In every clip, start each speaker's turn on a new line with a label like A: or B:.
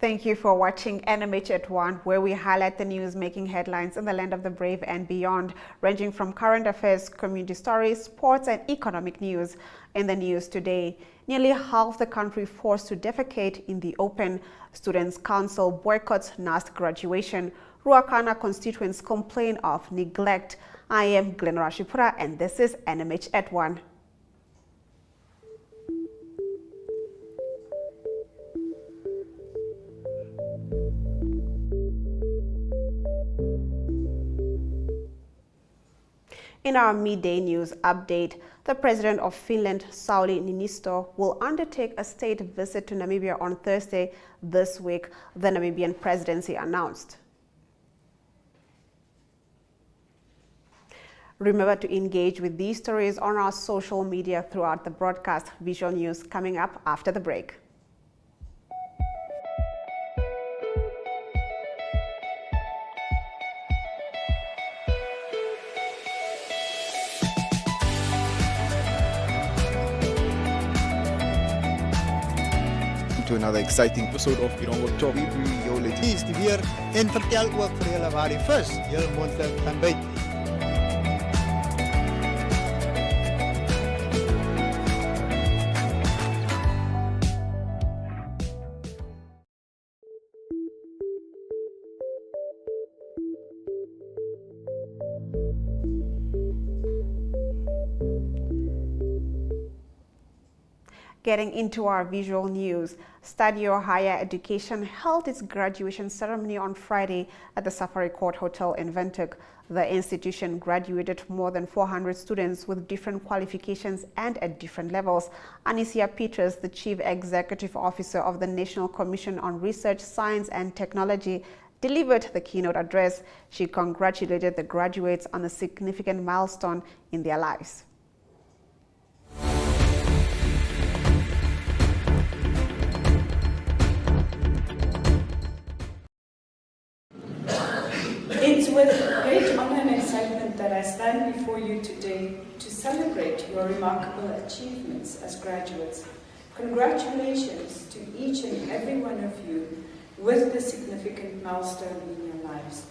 A: Thank you for watching NMH at 1, where we highlight the news making headlines in the land of the brave and beyond, ranging from current affairs, community stories, sports, and economic news. In the news today, nearly half the country forced to defecate in the open. Students' Council boycotts NUST graduation. Ruacana constituents complain of neglect. I am Glenn Rashipura, and this is NMH at 1. In our midday news update, the president of Finland, Sauli Niinisto, will undertake a state visit to Namibia on Thursday this week, the Namibian presidency announced. Remember to engage with these stories on our social media throughout the broadcast. Visual news coming up after the break.
B: To another exciting episode of Pirongo Talk.
C: Jou is weer en vertel ook vir julle waar die vis julle mondelik gaan byt.
A: Getting into our visual news, Stadio Higher Education held its graduation ceremony on Friday at the Safari Court Hotel in Windhoek. The institution graduated more than 400 students with different qualifications and at different levels. Anisia Peters, the Chief Executive Officer of the National Commission on Research, Science and Technology, delivered the keynote address. She congratulated the graduates on a significant milestone in their lives.
D: It's with great honor and excitement that I stand before you today to celebrate your remarkable achievements as graduates. Congratulations to each and every one of you with this significant milestone in your lives.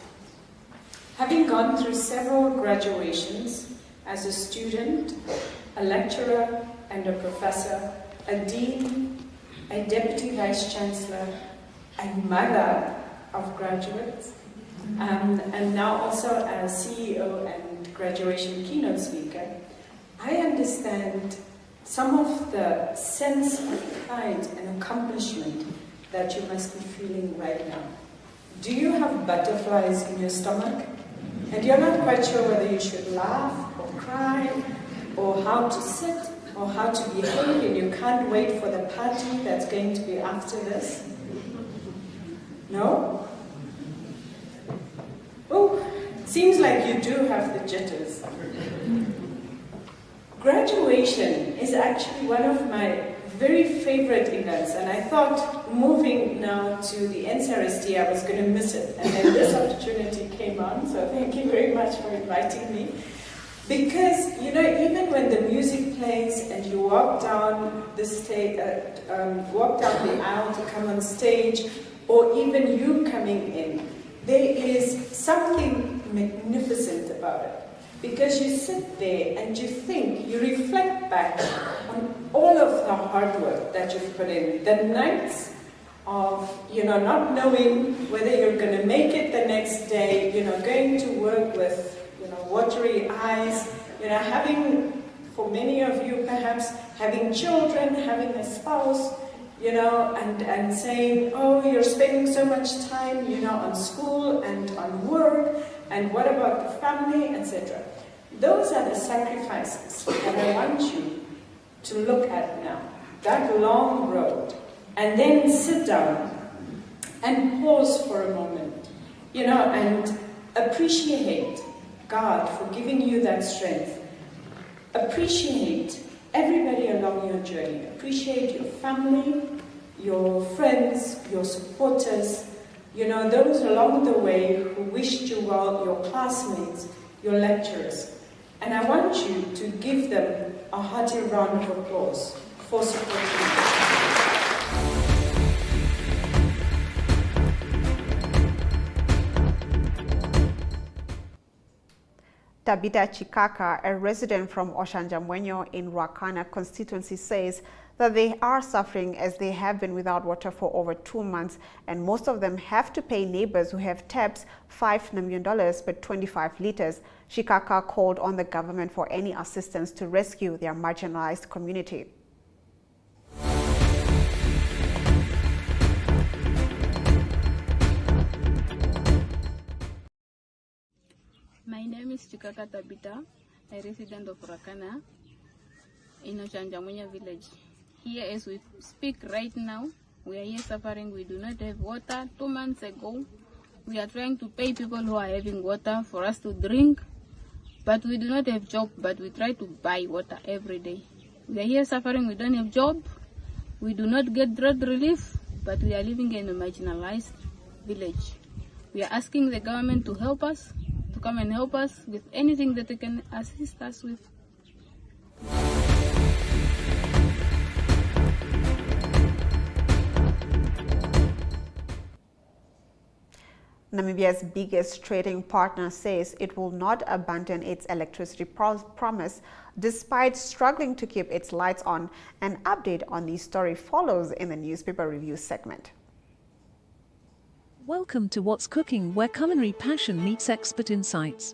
D: Having gone through several graduations as a student, a lecturer and a professor, a dean, a deputy vice chancellor, a mother of graduates, and now also as CEO and graduation keynote speaker, I understand some of the sense of pride and accomplishment that you must be feeling right now. Do you have butterflies in your stomach? And you're not quite sure whether you should laugh or cry, or how to sit, or how to behave, and you can't wait for the party that's going to be after this? No? Oh, seems like you do have the jitters. Graduation is actually one of my very favorite events, and I thought moving now to the NCRST I was going to miss it, and then this opportunity came on, so thank you very much for inviting me. Because, you know, even when the music plays and you walk down the stage, walk down the aisle to come on stage, or even you coming in, there is something magnificent about it. Because you sit there and you think, you reflect back on all of the hard work that you've put in. The nights of, you know, not knowing whether you're going to make it the next day, you know, going to work with, you know, watery eyes, you know, having, for many of you perhaps, having children, having a spouse, you know, and saying, oh, you're spending so much time, you know, on school and on work, and what about the family, etc. Those are the sacrifices that I want you to look at now. That long road. And then sit down and pause for a moment, you know, and appreciate God for giving you that strength. Appreciate everybody along your journey. Appreciate your family, your friends, your supporters, you know, those along the way who wished you well, your classmates, your lecturers. And I want you to give them a hearty round of applause for supporting you.
A: Tabitha Chikaka, a resident from Oshanjamwenyo in Ruacana constituency, says that they are suffering as they have been without water for over 2 months, and most of them have to pay neighbors who have taps $5 million per 25 liters. Chikaka called on the government for any assistance to rescue their marginalized community.
E: My name is Chikaka Tabitha, a resident of Ruacana in Oshanjamwenyo village. Here as we speak right now, we are here suffering. We do not have water. 2 months ago, we are trying to pay people who are having water for us to drink, but we do not have job, but we try to buy water every day. We are here suffering. We don't have job. We do not get drought relief, but we are living in a marginalized village. We are asking the government to help us, to come and help us with anything that they can assist us with.
A: Namibia's biggest trading partner says it will not abandon its electricity promise despite struggling to keep its lights on. An update on this story follows in the newspaper review segment.
F: Welcome to What's Cooking, where culinary passion meets expert insights.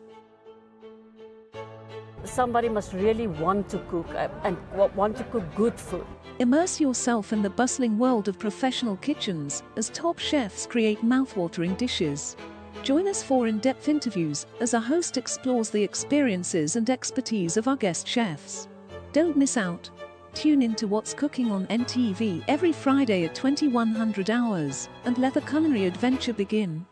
G: Somebody must really want to cook and want to cook good food.
F: Immerse yourself in the bustling world of professional kitchens as top chefs create mouthwatering dishes. Join us for in-depth interviews as our host explores the experiences and expertise of our guest chefs. Don't miss out. Tune in to What's Cooking on NTV every Friday at 2100 hours and let the culinary adventure begin.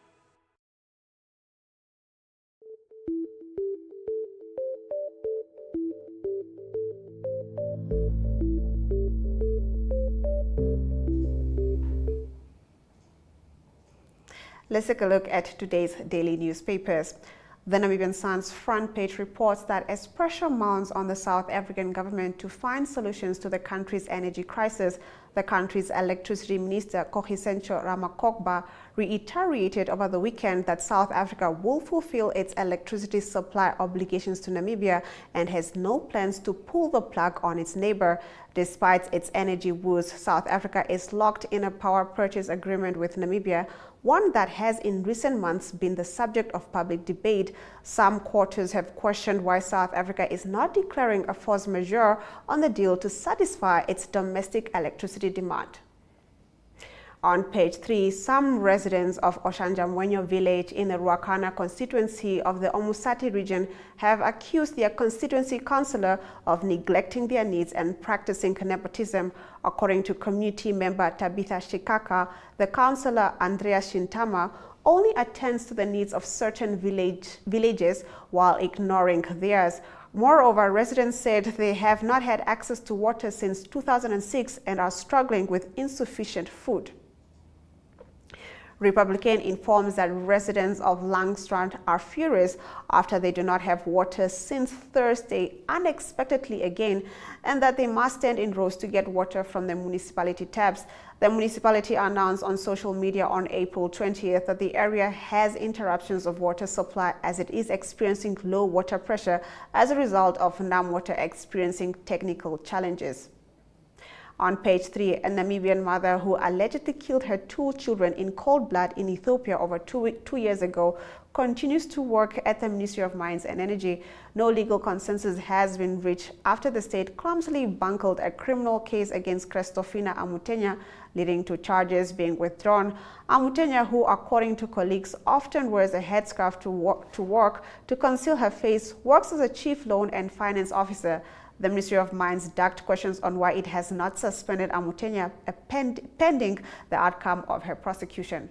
A: Let's take a look at today's daily newspapers. The Namibian Sun's front page reports that as pressure mounts on the South African government to find solutions to the country's energy crisis, the country's electricity minister, Kogisencho Ramakokba, reiterated over the weekend that South Africa will fulfill its electricity supply obligations to Namibia and has no plans to pull the plug on its neighbor. Despite its energy woes, South Africa is locked in a power purchase agreement with Namibia, one that has in recent months been the subject of public debate. Some quarters have questioned why South Africa is not declaring a force majeure on the deal to satisfy its domestic electricity demand. On page 3, some residents of Oshanjamwenyo village in the Ruacana constituency of the Omusati region have accused their constituency councillor of neglecting their needs and practicing nepotism. According to community member Tabitha Chikaka, the councillor Andrea Shintama only attends to the needs of certain villages while ignoring theirs. Moreover, residents said they have not had access to water since 2006 and are struggling with insufficient food. Republican informs that residents of Langstrand are furious after they do not have water since Thursday unexpectedly again, and that they must stand in rows to get water from the municipality taps. The municipality announced on social media on April 20th that the area has interruptions of water supply as it is experiencing low water pressure as a result of NamWater experiencing technical challenges. On page 3, a Namibian mother who allegedly killed her 2 children in cold blood in Ethiopia over 2 years ago continues to work at the Ministry of Mines and Energy. No legal consensus has been reached after the state clumsily bungled a criminal case against Christofina Amutenya, leading to charges being withdrawn. Amutenya, who according to colleagues often wears a headscarf to work to conceal her face, works as a chief loan and finance officer. The Ministry of Mines ducked questions on why it has not suspended Amutenya pending the outcome of her prosecution.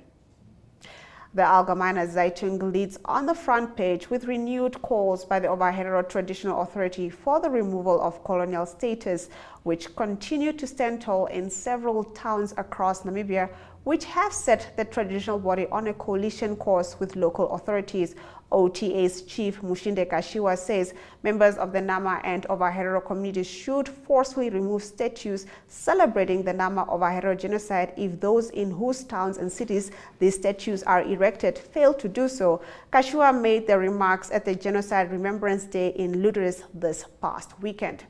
A: The Allgemeine Zeitung leads on the front page with renewed calls by the Ovaherero Traditional Authority for the removal of colonial status, which continue to stand tall in several towns across Namibia, which have set the traditional body on a coalition course with local authorities. OTA's chief Mushinde Kashiwa says members of the Nama and Ovahero communities should forcefully remove statues celebrating the Nama Ovahero genocide if those in whose towns and cities these statues are erected fail to do so. Kashiwa made the remarks at the Genocide Remembrance Day in Luderitz this past weekend.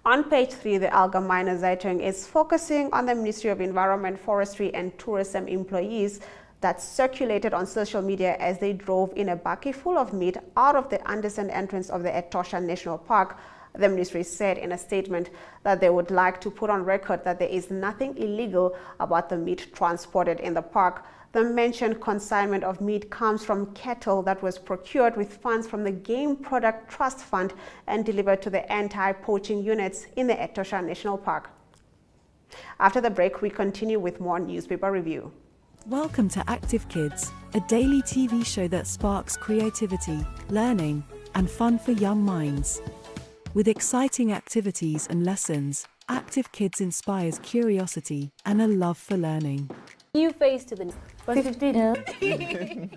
A: On page 3, the Allgemeine Zeitung is focusing on the Ministry of Environment, Forestry and Tourism employees that circulated on social media as they drove in a bakkie full of meat out of the Anderson entrance of the Etosha National Park. The ministry said in a statement that they would like to put on record that there is nothing illegal about the meat transported in the park. The mentioned consignment of meat comes from cattle that was procured with funds from the Game Product Trust Fund and delivered to the anti-poaching units in the Etosha National Park. After the break, we continue with more newspaper review.
H: Welcome to Active Kids, a daily TV show that sparks creativity, learning, and fun for young minds. With exciting activities and lessons, Active Kids inspires curiosity and a love for learning.
G: New face to the 15.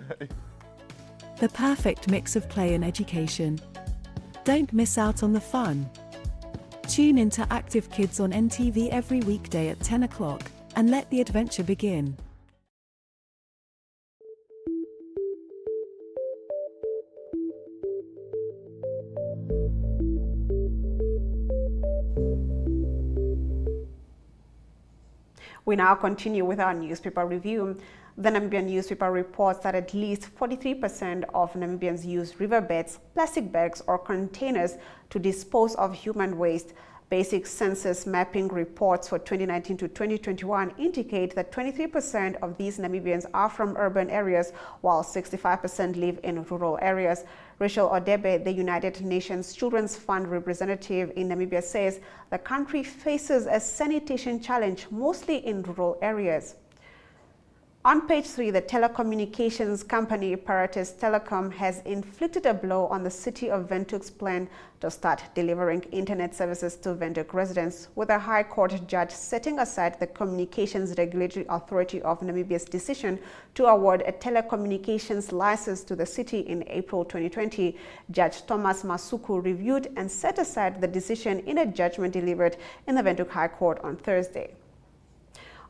H: The perfect mix of play and education. Don't miss out on the fun. Tune into Active Kids on NTV every weekday at 10 o'clock and let the adventure begin.
A: We now continue with our newspaper review. The Namibian newspaper reports that at least 43% of Namibians use riverbeds, plastic bags, or containers to dispose of human waste. Basic census mapping reports for 2019 to 2021 indicate that 23% of these Namibians are from urban areas, while 65% live in rural areas. Rachel Odebe, the United Nations Children's Fund representative in Namibia, says the country faces a sanitation challenge, mostly in rural areas. On page 3, the telecommunications company Paratus Telecom has inflicted a blow on the city of Windhoek's plan to start delivering internet services to Windhoek residents, with a High Court judge setting aside the Communications Regulatory Authority of Namibia's decision to award a telecommunications license to the city in April 2020. Judge Thomas Masuku reviewed and set aside the decision in a judgment delivered in the Windhoek High Court on Thursday.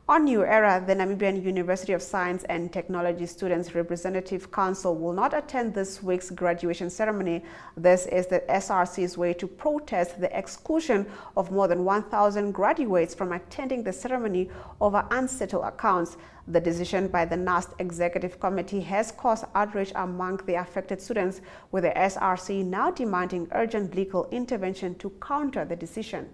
A: On New Era, the Namibian University of Science and Technology Students Representative Council will not attend this week's graduation ceremony. This is the SRC's way to protest the exclusion of more than 1,000 graduates from attending the ceremony over unsettled accounts. The decision by the NUST Executive Committee has caused outrage among the affected students, with the SRC now demanding urgent legal intervention to counter the decision.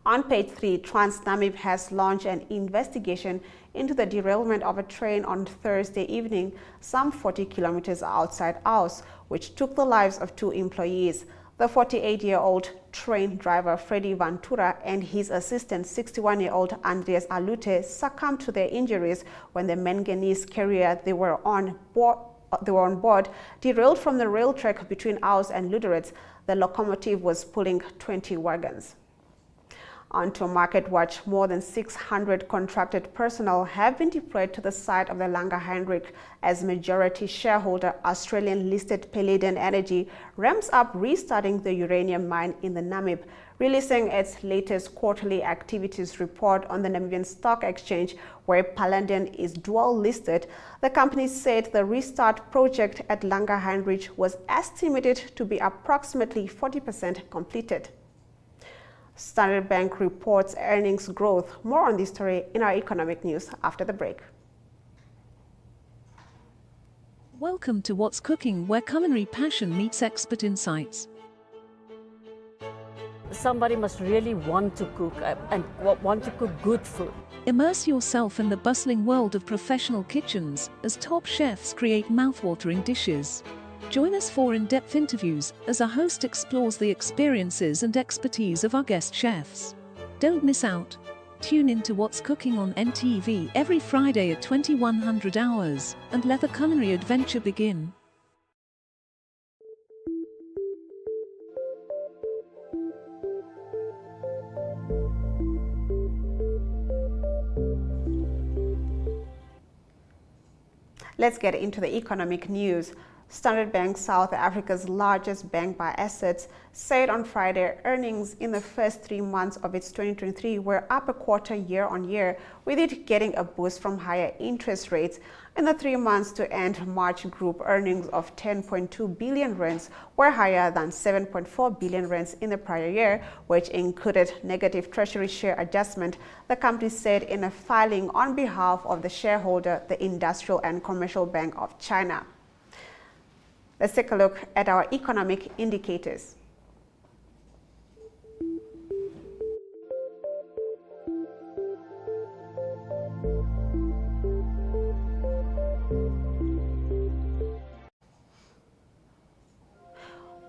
A: On page 3, TransNamib has launched an investigation into the derailment of a train on Thursday evening, some 40 kilometers outside Aus, which took the lives of 2 employees. The 48-year-old train driver Freddy Vantura and his assistant 61-year-old Andreas Alute succumbed to their injuries when the manganese carrier they were on board derailed from the rail track between Aus and Luderitz. The locomotive was pulling 20 wagons. On to Market Watch, more than 600 contracted personnel have been deployed to the site of the Langer Heinrich as majority shareholder Australian-listed Palladian Energy ramps up restarting the uranium mine in the Namib. Releasing its latest quarterly activities report on the Namibian Stock Exchange, where Palladian is dual listed, the company said the restart project at Langer Heinrich was estimated to be approximately 40% completed. Standard Bank reports earnings growth. More on this story in our economic news after the break.
F: Welcome to What's Cooking, where culinary passion meets expert insights.
G: Somebody must really want to cook and want to cook good food.
F: Immerse yourself in the bustling world of professional kitchens as top chefs create mouthwatering dishes. Join us for in-depth interviews as our host explores the experiences and expertise of our guest chefs. Don't miss out. Tune in to What's Cooking on NTV every Friday at 2100 hours and let the culinary adventure begin.
A: Let's get into the economic news. Standard Bank, South Africa's largest bank by assets, said on Friday earnings in the first 3 months of its 2023 were up a quarter year-on-year, with it getting a boost from higher interest rates. In the 3 months to end March, group earnings of 10.2 billion rands were higher than 7.4 billion rands in the prior year, which included negative treasury share adjustment, the company said in a filing on behalf of the shareholder, the Industrial and Commercial Bank of China. Let's take a look at our economic indicators.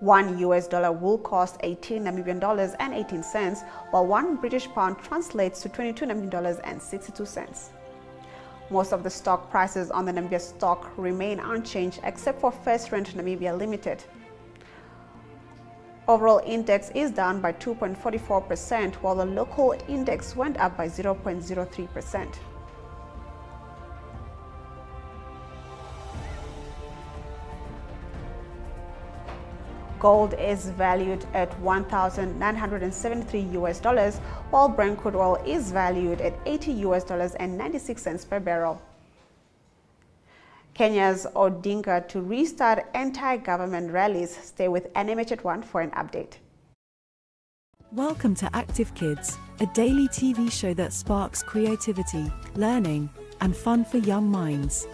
A: $1 will cost 18 Namibian dollars and 18 cents, while 1 British pound translates to 22 Namibian dollars and 62 cents. Most of the stock prices on the Namibia stock remain unchanged except for First Rent Namibia Limited. Overall index is down by 2.44%, while the local index went up by 0.03%. Gold is valued at $1,973 while Brent crude oil is valued at $80 and 96 cents per barrel. Kenya's Odinga to restart anti-government rallies. Stay with NMH at 1 for an update.
H: Welcome to Active Kids, a daily TV show that sparks creativity, learning, and fun for young minds.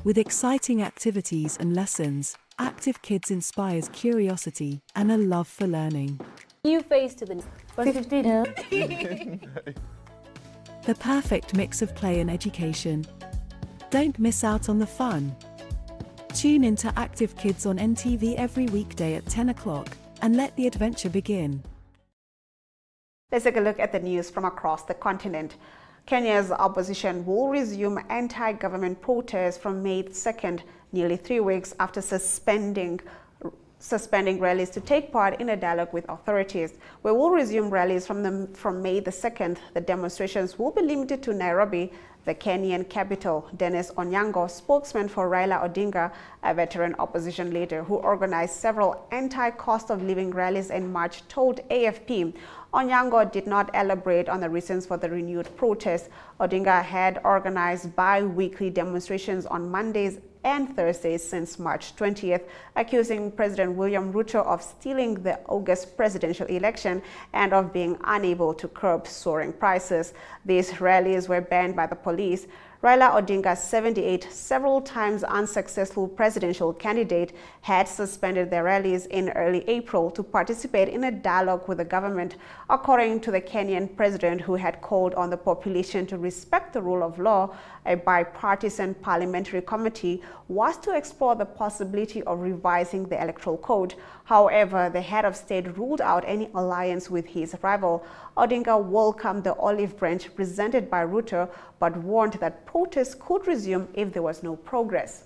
H: With exciting activities and lessons, Active Kids inspires curiosity and a love for learning.
G: New face to the 15.
H: The perfect mix of play and education. Don't miss out on the fun. Tune into Active Kids on NTV every weekday at 10 o'clock and let the adventure begin.
A: Let's take a look at the news from across the continent. Kenya's opposition will resume anti-government protests from May 2nd, nearly 3 weeks after suspending rallies to take part in a dialogue with authorities. We will resume rallies from May the 2nd. The demonstrations will be limited to Nairobi, the Kenyan capital. Dennis Onyango, spokesman for Raila Odinga, a veteran opposition leader who organized several anti-cost of living rallies in March, told AFP. Onyango did not elaborate on the reasons for the renewed protest. Odinga had organized bi-weekly demonstrations on Mondays and Thursdays since March 20th, accusing President William Ruto of stealing the August presidential election and of being unable to curb soaring prices. These rallies were banned by the police. Raila Odinga, 78, several times unsuccessful presidential candidate, had suspended their rallies in early April to participate in a dialogue with the government, according to the Kenyan president, who had called on the population to respect the rule of law. A bipartisan parliamentary committee was to explore the possibility of revising the electoral code. However, the head of state ruled out any alliance with his rival. Odinga welcomed the olive branch presented by Ruto, but warned that protests could resume if there was no progress.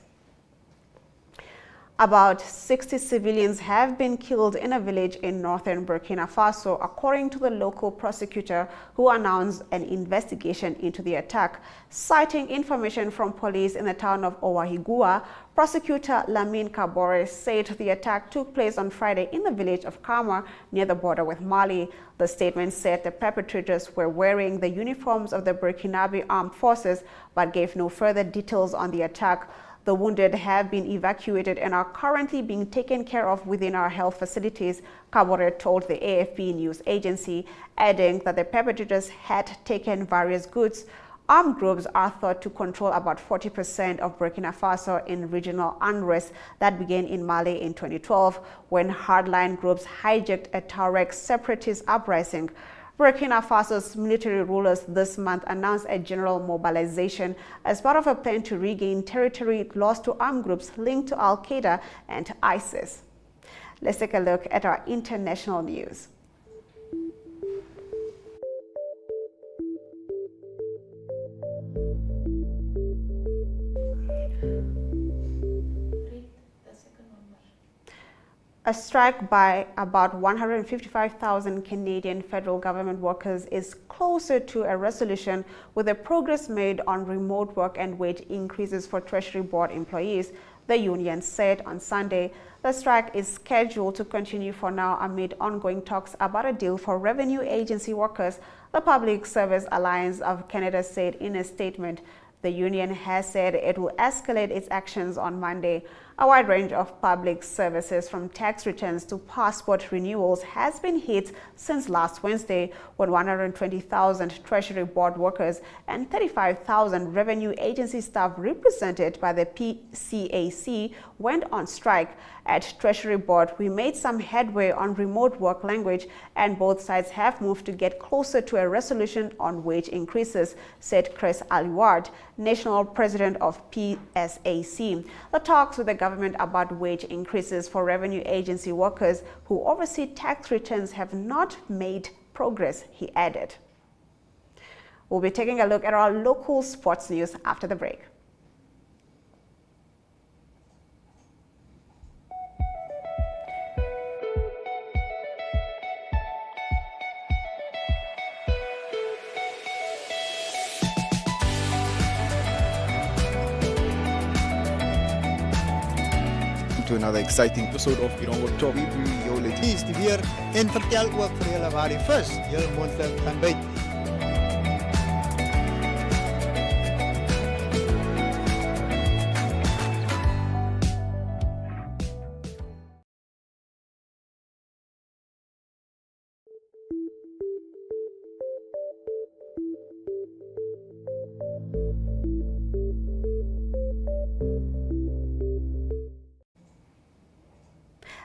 A: About 60 civilians have been killed in a village in northern Burkina Faso, according to the local prosecutor, who announced an investigation into the attack. Citing information from police in the town of Ouahigua, prosecutor Lamine Kabore said the attack took place on Friday in the village of Kama, near the border with Mali. The statement said the perpetrators were wearing the uniforms of the Burkinabe armed forces, but gave no further details on the attack. The wounded have been evacuated and are currently being taken care of within our health facilities, Kabore told the AFP news agency, adding that the perpetrators had taken various goods. Armed groups are thought to control about 40% of Burkina Faso in regional unrest that began in Mali in 2012, when hardline groups hijacked a Tuareg separatist uprising. Burkina Faso's military rulers this month announced a general mobilization as part of a plan to regain territory lost to armed groups linked to Al-Qaeda and ISIS. Let's take a look at our international news. A strike by about 155,000 Canadian federal government workers is closer to a resolution with the progress made on remote work and wage increases for Treasury Board employees, the union said on Sunday. The strike is scheduled to continue for now amid ongoing talks about a deal for revenue agency workers, the Public Service Alliance of Canada said in a statement. The union has said it will escalate its actions on Monday. A wide range of public services, from tax returns to passport renewals, has been hit since last Wednesday, when 120,000 Treasury Board workers and 35,000 revenue agency staff represented by the PCAC went on strike. At Treasury Board, we made some headway on remote work language, and both sides have moved to get closer to a resolution on wage increases, said Chris Aliward, national president of PSAC. The talks with the government about wage increases for revenue agency workers who oversee tax returns have not made progress, he added. We'll be taking a look at our local sports news after the break.
B: To another exciting episode of Irongo Talk.
C: Is die weer en vertel ook vir julle waar die vis julle moontlik gaan byt.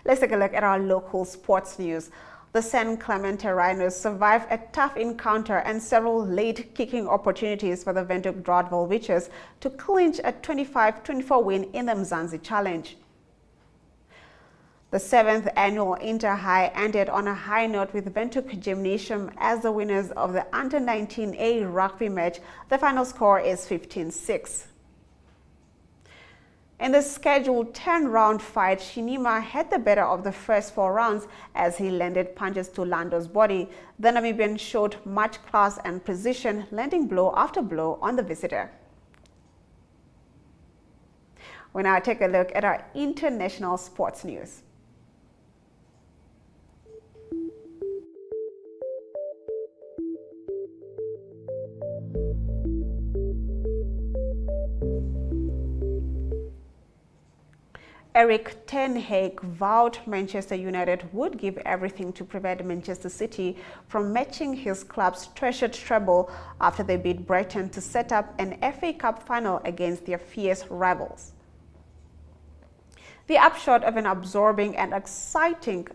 A: Let's take a look at our local sports news. The San Clemente Rhinos survived a tough encounter and several late kicking opportunities for the Windhoek Broadville Witches to clinch a 25-24 win in the Mzansi Challenge. The 7th annual Inter-High ended on a high note with Windhoek Gymnasium as the winners of the Under-19A rugby match. The final score is 15-6. In the scheduled 10-round fight, Shinima had the better of the first 4 rounds as he landed punches to Lando's body. The Namibian showed much class and precision, landing blow after blow on the visitor. We now take a look at our international sports news. Erik ten Hag vowed Manchester United would give everything to prevent Manchester City from matching his club's treasured treble after they beat Brighton to set up an FA Cup final against their fierce rivals. The upshot of an absorbing and exciting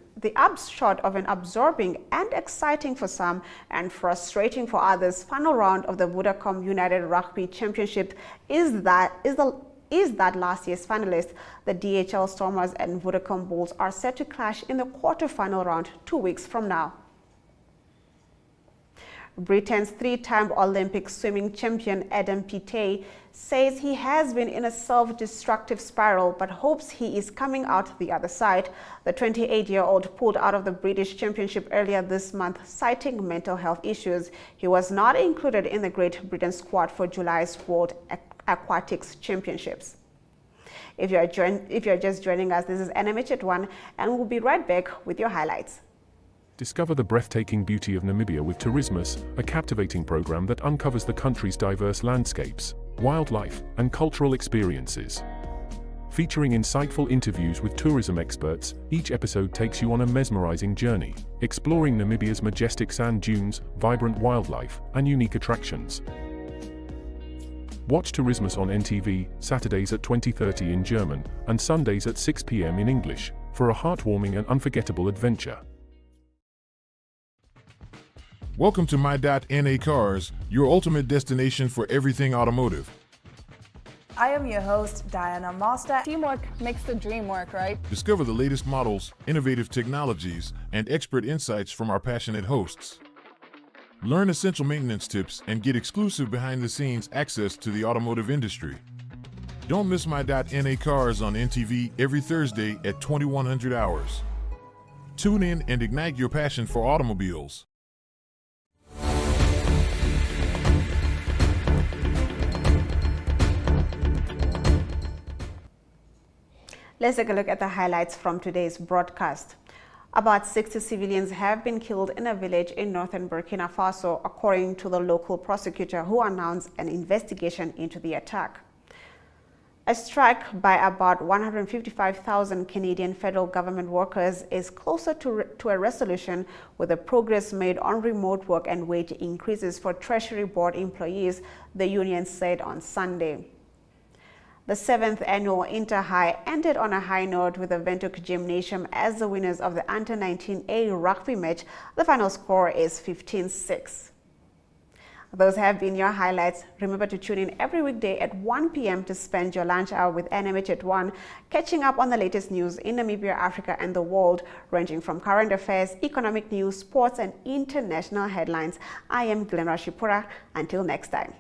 A: for some and frustrating for others final round of the Vodacom United Rugby Championship is that last year's finalists, the DHL Stormers and Vodacom Bulls, are set to clash in the quarter-final round 2 weeks from now. Britain's 3-time Olympic swimming champion Adam Peaty says he has been in a self-destructive spiral but hopes he is coming out the other side. The 28-year-old pulled out of the British Championship earlier this month, citing mental health issues. He was not included in the Great Britain squad for July's World Aquatics Championships. If you're just joining us, this is NMH at 1, and we'll be right back with your highlights.
I: Discover the breathtaking beauty of Namibia with Tourismus, a captivating program that uncovers the country's diverse landscapes, wildlife, and cultural experiences. Featuring insightful interviews with tourism experts, each episode takes you on a mesmerizing journey, exploring Namibia's majestic sand dunes, vibrant wildlife, and unique attractions. Watch Tourismus on NTV, Saturdays at 20:30 in German, and Sundays at 6 p.m. in English, for a heartwarming and unforgettable adventure.
J: Welcome to My.NA Cars, your ultimate destination for everything automotive.
K: I am your host, Diana Master. Teamwork makes the dream work, right?
J: Discover the latest models, innovative technologies, and expert insights from our passionate hosts. Learn essential maintenance tips and get exclusive behind-the-scenes access to the automotive industry. Don't miss My.NA Cars on NTV every Thursday at 2100 hours. Tune in and ignite your passion for automobiles.
A: Let's take a look at the highlights from today's broadcast. About 60 civilians have been killed in a village in northern Burkina Faso, according to the local prosecutor, who announced an investigation into the attack. A strike by about 155,000 Canadian federal government workers is closer to a resolution, with the progress made on remote work and wage increases for Treasury Board employees, the union said on Sunday. The 7th annual Inter-High ended on a high note with the Windhoek Gymnasium as the winners of the Under-19A rugby match. The final score is 15-6. Those have been your highlights. Remember to tune in every weekday at 1 p.m. to spend your lunch hour with NMH at 1, catching up on the latest news in Namibia, Africa, and the world, ranging from current affairs, economic news, sports, and international headlines. I am Glenn Rashipura. Until next time.